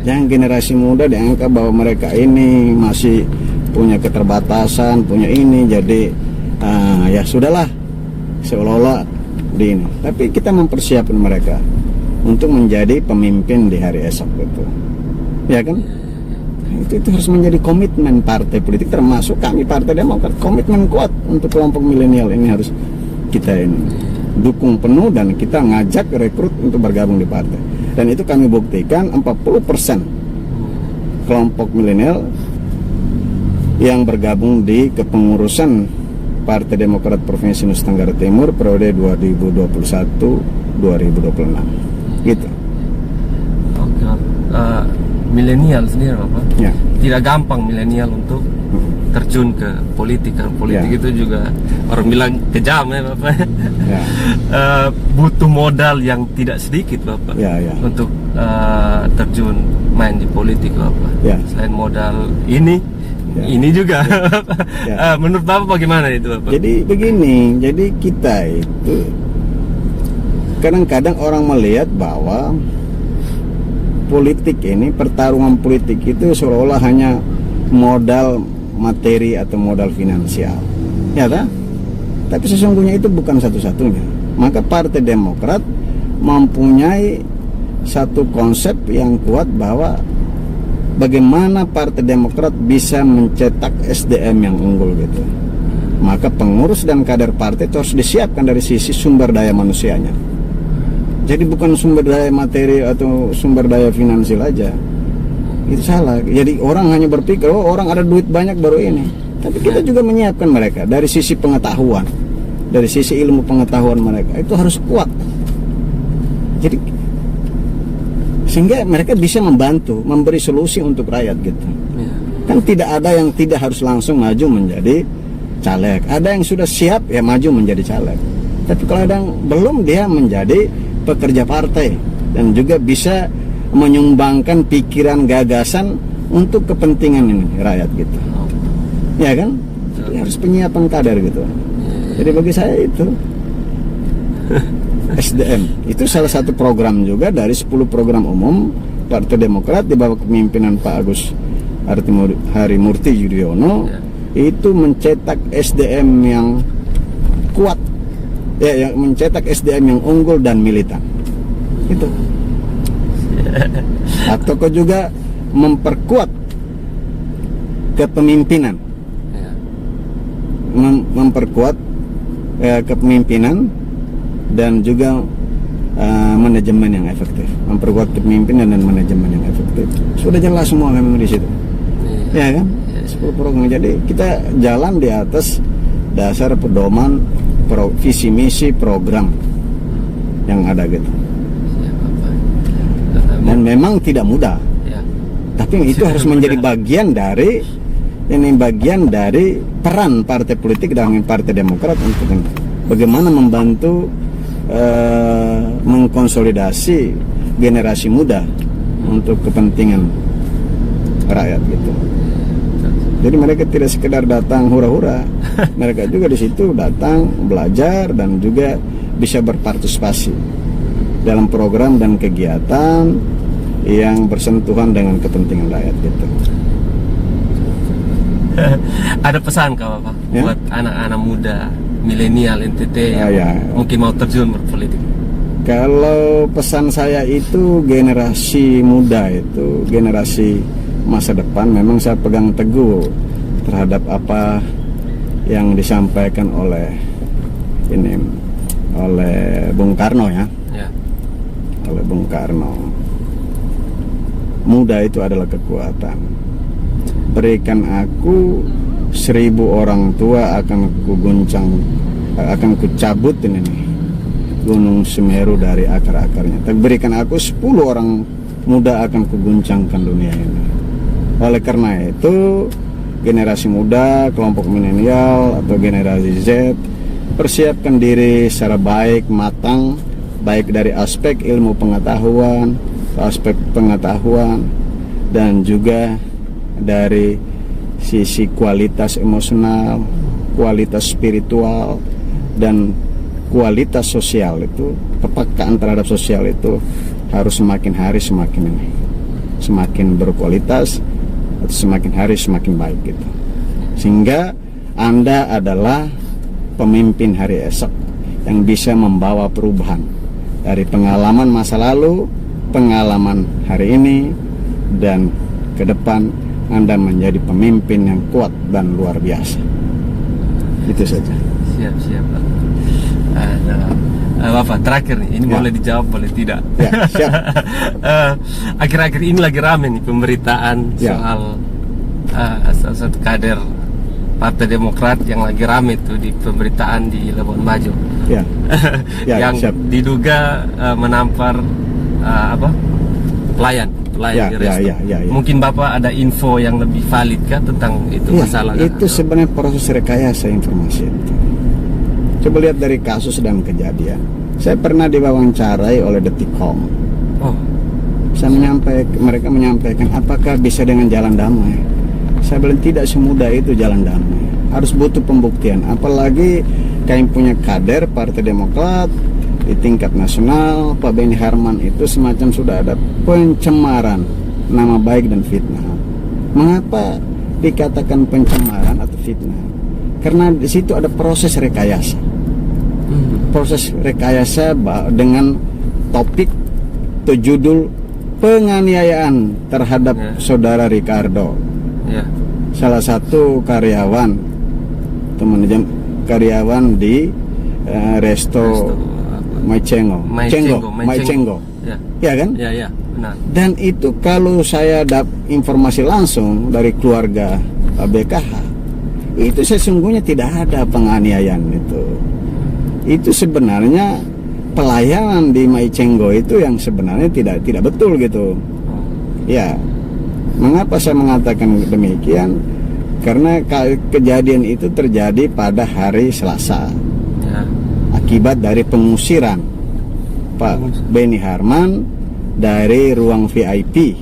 Jangan generasi muda dianggap bahwa mereka ini masih punya keterbatasan, punya ini, jadi ya sudahlah, seolah-olah di ini. Tapi kita mempersiapkan mereka untuk menjadi pemimpin di hari esok itu, ya kan? Itu harus menjadi komitmen partai politik, termasuk kami Partai Demokrat. Komitmen kuat untuk kelompok milenial ini harus kita ini dukung penuh, dan kita ngajak rekrut untuk bergabung di partai. Dan itu kami buktikan 40% kelompok milenial yang bergabung di kepengurusan Partai Demokrat Provinsi Nusa Tenggara Timur periode 2021-2026 gitu. Oke. Milenial sendiri Bapak, Ya. tidak gampang milenial untuk terjun ke politik. Karena politik Ya. itu juga orang bilang kejam ya Bapak. Ya. Butuh modal yang tidak sedikit Bapak, Ya, ya. untuk terjun main di politik Bapak. Ya. Selain modal ini, Ya. ini juga. Ya. Menurut Bapak bagaimana itu Bapak? Jadi begini, jadi kita itu kadang-kadang orang melihat bahwa politik ini, pertarungan politik itu seolah-olah hanya modal materi atau modal finansial, ya kan? Tapi sesungguhnya itu bukan satu-satunya. Maka Partai Demokrat mempunyai satu konsep yang kuat bahwa bagaimana Partai Demokrat bisa mencetak SDM yang unggul gitu. Maka pengurus dan kader partai itu harus disiapkan dari sisi sumber daya manusianya. Jadi bukan sumber daya materi atau sumber daya finansial aja. Itu salah. Jadi orang hanya berpikir, oh orang ada duit banyak baru ini. Tapi kita juga menyiapkan mereka dari sisi pengetahuan, dari sisi ilmu pengetahuan mereka. Itu harus kuat. Jadi sehingga mereka bisa membantu, memberi solusi untuk rakyat gitu. Kan tidak ada yang tidak harus langsung maju menjadi caleg. Ada yang sudah siap ya maju menjadi caleg. Tapi kalau ada yang belum, dia menjadi pekerja partai dan juga bisa menyumbangkan pikiran, gagasan untuk kepentingan ini rakyat gitu, ya kan? Jadi harus penyiapan kader gitu. Jadi bagi saya itu SDM itu salah satu program juga dari 10 program umum Partai Demokrat di bawah kepemimpinan Pak Agus Harimurti Yudhoyono. Itu mencetak SDM yang kuat, ya, yang mencetak SDM yang unggul dan militan itu. Atau juga memperkuat kepemimpinan, memperkuat kepemimpinan dan juga manajemen yang efektif, memperkuat kepemimpinan dan manajemen yang efektif. Sudah jelas semua memang di situ, ya kan? 10 program. Jadi kita jalan di atas dasar pedoman visi misi program yang ada gitu. Dan memang tidak mudah, tapi itu harus menjadi bagian dari peran partai politik dan partai Demokrat untuk bagaimana membantu mengkonsolidasi generasi muda untuk kepentingan rakyat gitu. Jadi mereka tidak sekedar datang hura-hura, mereka juga di situ datang belajar dan juga bisa berpartisipasi dalam program dan kegiatan yang bersentuhan dengan kepentingan rakyat gitu. Ada pesan kau Bapak buat anak-anak muda milenial NTT yang mungkin mau terjun berpolitik? Kalau pesan saya itu generasi muda itu generasi masa depan, memang saya pegang teguh terhadap apa yang disampaikan oleh Bung Karno ya. Oleh Bung Karno. Muda itu adalah kekuatan. Berikan aku 1000 orang tua akan kucabut ini Gunung Semeru dari akar-akarnya. Tapi berikan aku 10 orang muda akan kuguncangkan dunia ini. Oleh karena itu, generasi muda, kelompok milenial atau generasi Z, persiapkan diri secara baik, matang, baik dari aspek ilmu pengetahuan, dan juga dari sisi kualitas emosional, kualitas spiritual, dan kualitas sosial itu, kepekaan terhadap sosial itu harus semakin hari semakin berkualitas, atau semakin hari semakin baik gitu. Sehingga Anda adalah pemimpin hari esok yang bisa membawa perubahan dari pengalaman masa lalu, pengalaman hari ini, dan ke depan Anda menjadi pemimpin yang kuat dan luar biasa. Itu saja. Siap Pak. Bapak terakhir nih, ini boleh dijawab boleh tidak? Ya, siap. Akhir-akhir ini lagi rame nih pemberitaan soal salah satu kader Partai Demokrat yang lagi rame tuh di pemberitaan di Labuan Bajo. Yang siap. Diduga menampar pelayan di resto. Mungkin Bapak ada info yang lebih valid kah tentang itu masalah? Itu sebenarnya proses rekayasa informasi itu. Coba lihat dari kasus dan kejadian. Saya pernah diwawancarai oleh Detikcom. Mereka menyampaikan apakah bisa dengan jalan damai. Saya bilang tidak semudah itu jalan damai. Harus butuh pembuktian. Apalagi kami punya kader Partai Demokrat di tingkat nasional, Pak Beni Harman itu semacam sudah ada pencemaran nama baik dan fitnah. Mengapa dikatakan pencemaran atau fitnah? Karena di situ ada proses rekayasa. Proses rekayasa dengan topik atau judul penganiayaan terhadap saudara Ricardo. Salah satu karyawan atau manajemen karyawan di resto Maichengo. Ya kan? Ya, benar. Dan itu kalau saya dapat informasi langsung dari keluarga BKH, itu sesungguhnya tidak ada penganiayaan itu. Itu sebenarnya pelayanan di Maichengo itu yang sebenarnya tidak betul gitu. Ya, mengapa saya mengatakan demikian? Karena kejadian itu terjadi pada hari Selasa. Akibat dari pengusiran Pak Beni Harman dari ruang VIP.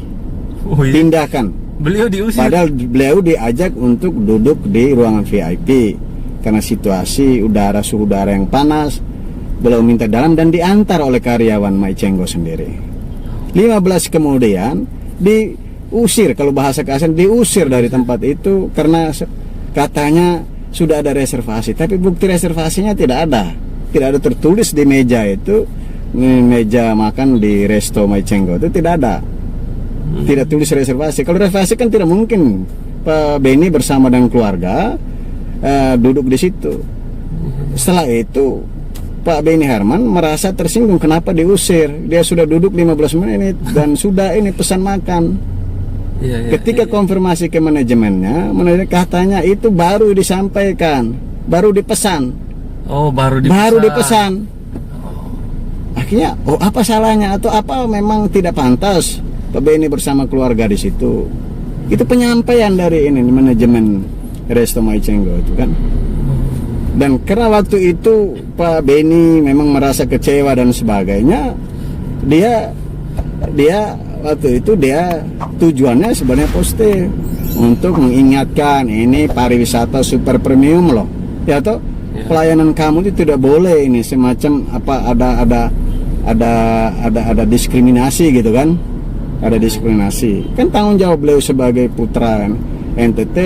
Pindahkan. Beliau diusir. Padahal beliau diajak untuk duduk di ruangan VIP. Karena situasi suhu udara yang panas, beliau minta dalam dan diantar oleh karyawan Maichengo sendiri. 15 kemudian diusir, kalau bahasa kasar diusir dari tempat itu karena katanya sudah ada reservasi, tapi bukti reservasinya tidak ada tertulis di meja itu, meja makan di resto Maichengo itu tidak ada, tidak tulis reservasi. Kalau reservasi kan tidak mungkin Pak Beni bersama dengan keluarga duduk di situ. Setelah itu Pak Benny Harman merasa tersinggung kenapa diusir. Dia sudah duduk 15 menit dan sudah ini pesan makan. Ketika konfirmasi ke manajemennya, manajemen katanya itu baru disampaikan, baru dipesan. Oh, baru dipesan. Akhirnya, oh apa salahnya atau apa memang tidak pantas Pak Benny bersama keluarga di situ. Itu penyampaian dari ini manajemen Resto Maicenggo itu kan. Dan karena waktu itu Pak Benny memang merasa kecewa dan sebagainya, dia waktu itu dia tujuannya sebenarnya positif untuk mengingatkan ini pariwisata super premium loh, ya toh. Pelayanan kamu itu tidak boleh ini semacam apa ada diskriminasi gitu kan, ada diskriminasi kan. Tanggung jawab beliau sebagai putra NTT,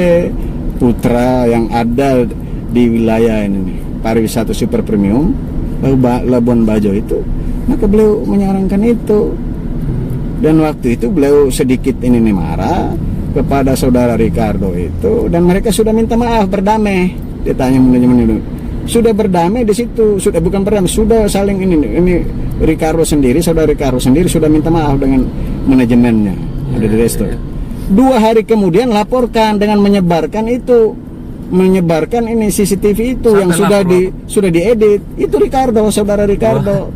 putra yang ada di wilayah ini nih, pariwisata super premium Labuan Bajo itu, maka beliau menyarankan itu. Dan waktu itu beliau sedikit ini nih marah kepada saudara Ricardo itu, dan mereka sudah minta maaf, berdamai. Dia tanya manajemen itu, sudah berdamai di situ, sudah bukan berdamai, sudah saling ini Ricardo sendiri, saudara Ricardo sendiri sudah minta maaf dengan manajemennya ada di resto. 2 hari kemudian laporkan dengan menyebarkan ini CCTV itu yang sudah diedit. Itu Ricardo, saudara Ricardo.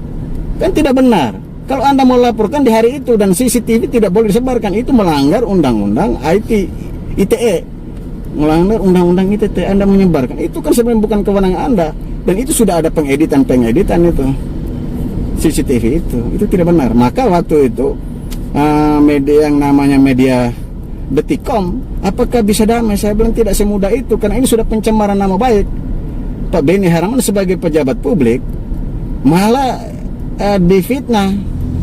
Kan tidak benar. Kalau Anda mau laporkan di hari itu dan CCTV tidak boleh disebarkan, itu melanggar undang-undang ITE. Melanggar undang-undang ITE. Anda menyebarkan itu kan sebenarnya bukan kewenangan Anda, dan itu sudah ada pengeditan itu CCTV itu tidak benar. Maka waktu itu media yang namanya media Detikcom, apakah bisa damai? Saya bilang tidak semudah itu, karena ini sudah pencemaran nama baik. Pak Benny Harman sebagai pejabat publik malah difitnah,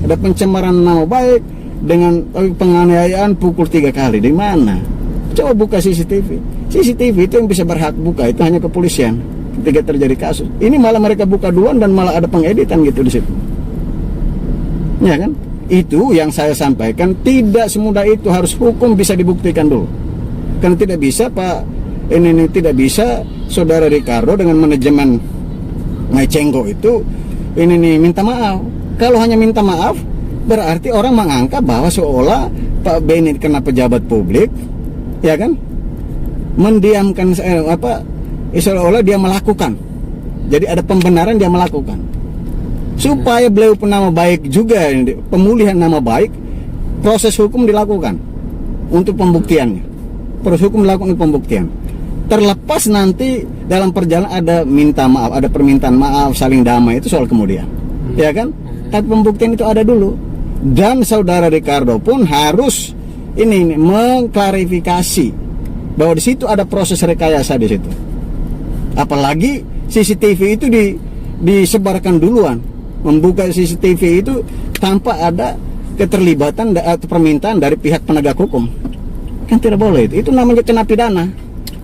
ada pencemaran nama baik dengan penganiayaan pukul 3 kali. Di mana? Coba buka CCTV. CCTV itu yang bisa berhak buka itu hanya kepolisian ketika terjadi kasus. Ini malah mereka buka duluan dan malah ada pengeditan gitu di situ. Ya kan? Itu yang saya sampaikan, tidak semudah itu, harus hukum bisa dibuktikan dulu. Karena tidak bisa tidak bisa saudara Ricardo dengan manajemen Maicenggo itu minta maaf. Kalau hanya minta maaf, berarti orang menganggap bahwa seolah Pak Benny kena pejabat publik, ya kan, mendiamkan seolah-olah dia melakukan. Jadi ada pembenaran dia melakukan. Supaya beliau nama baik juga, pemulihan nama baik, proses hukum dilakukan untuk pembuktiannya. Proses hukum dilakukan untuk pembuktian. Terlepas nanti dalam perjalanan ada minta maaf, ada permintaan maaf, saling damai, itu soal kemudian, ya kan? Tapi pembuktian itu ada dulu. Dan saudara Ricardo pun harus mengklarifikasi bahwa di situ ada proses rekayasa di situ. Apalagi CCTV itu disebarkan duluan. Membuka CCTV itu tanpa ada keterlibatan atau permintaan dari pihak penegak hukum, kan tidak boleh. Itu namanya kena pidana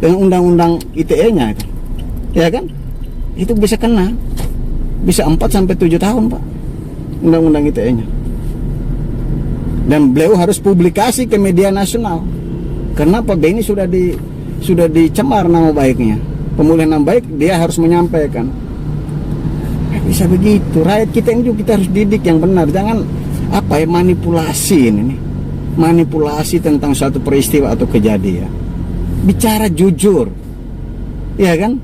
dengan undang-undang ITE-nya itu, ya kan? Itu bisa kena, bisa 4-7 tahun Pak, undang-undang ITE-nya. Dan beliau harus publikasi ke media nasional, karena Pak Benny sudah dicemar nama baiknya. Pemulihan nama baik dia harus menyampaikan. Bisa begitu, rakyat kita ini juga kita harus didik yang benar. Jangan manipulasi ini, manipulasi tentang suatu peristiwa atau kejadian. Bicara jujur, ya kan?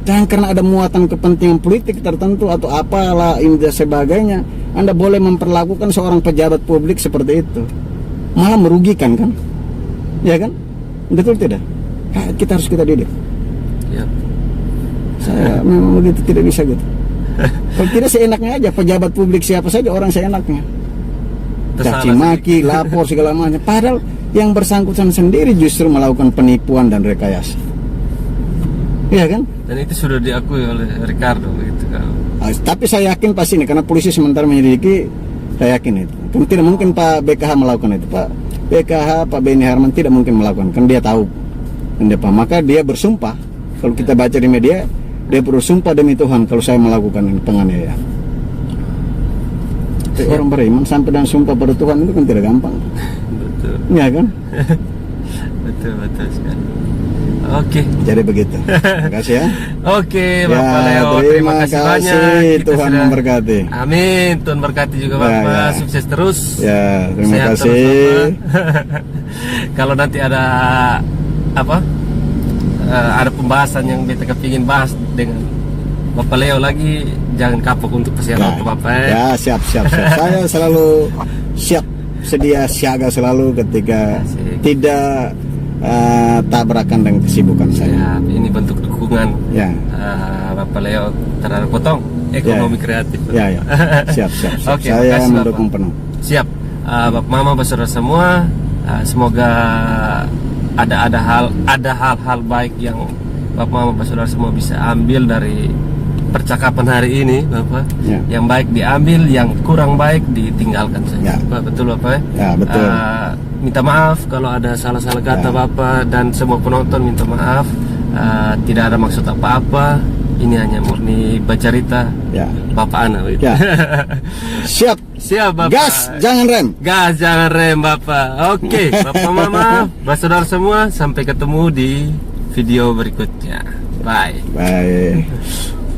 Jangan karena ada muatan kepentingan politik tertentu atau apalah ini dan sebagainya, Anda boleh memperlakukan seorang pejabat publik seperti itu, malah merugikan kan? Ya kan? Betul tidak? Kita harus didik. Ya. Saya memang begitu, tidak bisa gitu. Kalau tidak seenaknya aja, pejabat publik siapa saja orang seenaknya, caci maki, lapor segala macam. Padahal yang bersangkutan sendiri justru melakukan penipuan dan rekayasa, iya kan? Dan itu sudah diakui oleh Ricardo gitu kan. Tapi saya yakin pasti ini, karena polisi sementara menyelidiki, saya yakin itu. Kan tidak mungkin Pak BKH melakukan itu. Pak Benny Harman tidak mungkin melakukan, kan dia tahu. Maka dia bersumpah. Kalau kita baca di media, dia bersumpah demi Tuhan kalau saya melakukan ini penganiayaan. Orang beriman sampai dan sumpah pada Tuhan itu kan tidak gampang. Betul. Iya kan? betul sekali. Oke. Jadi begitu. Terima kasih ya. Oke, Bapak Leo. Terima kasih banyak. Kita Tuhan sudah- memberkati. Amin. Tuhan berkati juga Ya, Bapak. ya. Sukses terus. Ya, terima Sehat kasih. terus, Bapak. Kalau nanti ada apa? Ada pembahasan yang beta kepingin bahas dengan Bapak Leo lagi, jangan kapok untuk persiapan ke Bapak. Ya, siap. Saya selalu siap, sedia siaga selalu ketika Asik. tidak tabrakan dengan kesibukan saya. Ya, ini bentuk dukungan Ya, Bapak Leo terhadap potong ekonomi kreatif. ya. Siap. Oke, Saya makasih, mendukung Bapak. penuh. Siap, Bapak Mama, Saudara semua, semoga ada hal-hal baik yang Bapak Mama, Saudara semua bisa ambil dari percakapan hari ini, Bapak. Ya. Yang baik diambil, yang kurang baik ditinggalkan saja. Ya. Bapak, betul Bapak? Ya, betul. Minta maaf kalau ada salah-salah kata Ya. Bapak, dan semua penonton minta maaf. Tidak ada maksud apa-apa. Ini hanya murni bercerita Ya. Bapak Ana. Gitu. Ya. Siap. Siap Bapak. Gas, jangan rem. Gas jangan rem Bapak. Oke, Bapak Mama, Saudara semua, sampai ketemu di video berikutnya. Bye. Bye.